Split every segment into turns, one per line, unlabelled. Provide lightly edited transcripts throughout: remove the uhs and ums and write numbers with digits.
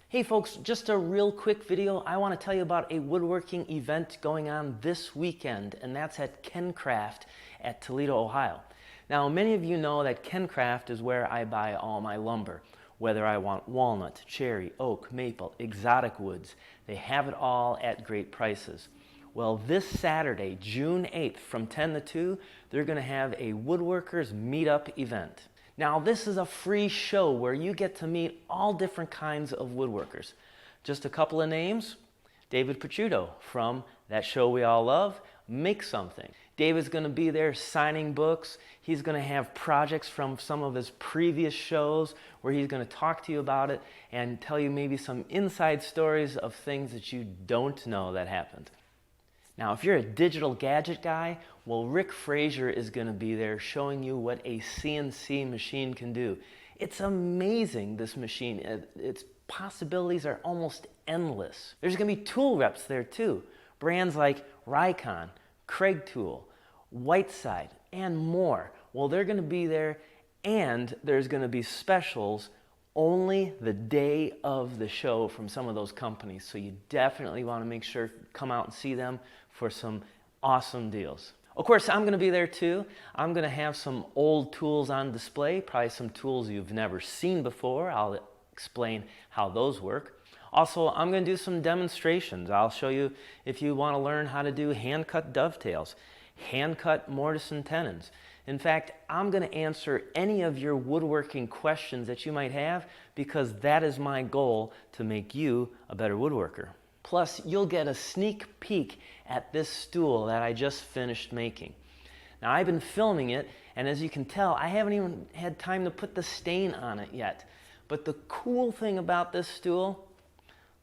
Hey folks, just a real quick video. I want to tell you about a woodworking event going on this weekend, and that's at KenCraft at Toledo, Ohio. Now, many of you know that KenCraft is where I buy all my lumber, whether I want walnut, cherry, oak, maple, exotic woods. They have it all at great prices. Well, this Saturday, June 8th, from 10 to 2, they're going to have a Woodworkers meetup event. Now, this is a free show where you get to meet all different kinds of woodworkers. Just a couple of names: David Picciuto from that show we all love, Make Something. David's going to be there signing books. He's going to have projects from some of his previous shows where he's going to talk to you about it and tell you maybe some inside stories of things that you don't know that happened. Now, if you're a digital gadget guy, well, Rick Frazier is going to be there showing you what a CNC machine can do. It's amazing, this machine. Its possibilities are almost endless. There's going to be tool reps there too. Brands like Rikon, Craig Tool, Whiteside, and more. Well, they're going to be there, and there's going to be specials only the day of the show from some of those companies. So you definitely want to make sure to come out and see them for some awesome deals. Of course, I'm going to be there too. I'm going to have some old tools on display, probably some tools you've never seen before. I'll explain how those work. Also, I'm going to do some demonstrations. I'll show you if you want to learn how to do hand-cut dovetails, hand-cut mortise and tenons. In fact, I'm going to answer any of your woodworking questions that you might have, because that is my goal, to make you a better woodworker. Plus, you'll get a sneak peek at this stool that I just finished making. Now, I've been filming it, and as you can tell, I haven't even had time to put the stain on it yet. But the cool thing about this stool,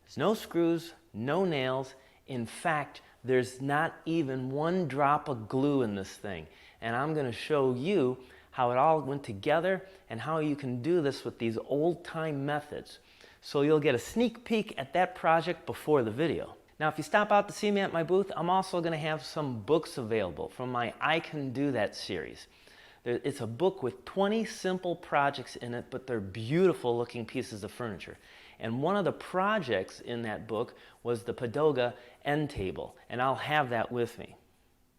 there's no screws, no nails. In fact, there's not even one drop of glue in this thing. And I'm going to show you how it all went together and how you can do this with these old-time methods. So you'll get a sneak peek at that project before the video. Now, if you stop out to see me at my booth, I'm also going to have some books available from my I Can Do That series. It's a book with 20 simple projects in it, but they're beautiful looking pieces of furniture. And one of the projects in that book was the Padoga end table, and I'll have that with me.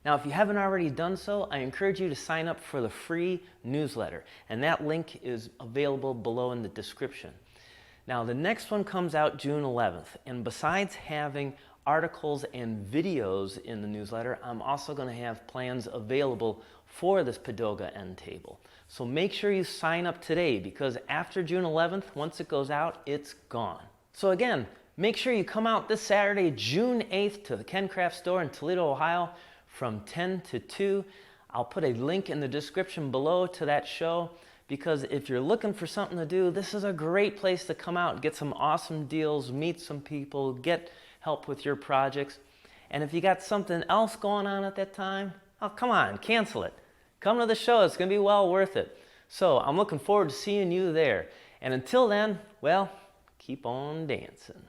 Now, if you haven't already done so, I encourage you to sign up for the free newsletter, and that link is available below in the description. Now, the next one comes out June 11th, and besides having articles and videos in the newsletter, I'm also going to have plans available for this Padoga end table. So make sure you sign up today, because after June 11th, once it goes out, it's gone. So again, make sure you come out this Saturday, June 8th, to the KenCraft store in Toledo, Ohio, from 10 to 2. I'll put a link in the description below to that show, because if you're looking for something to do, this is a great place to come out, get some awesome deals, meet some people, get help with your projects. And if you got something else going on at that time, oh, come on, cancel it. Come to the show. It's going to be well worth it. So I'm looking forward to seeing you there. And until then, well, keep on dancing.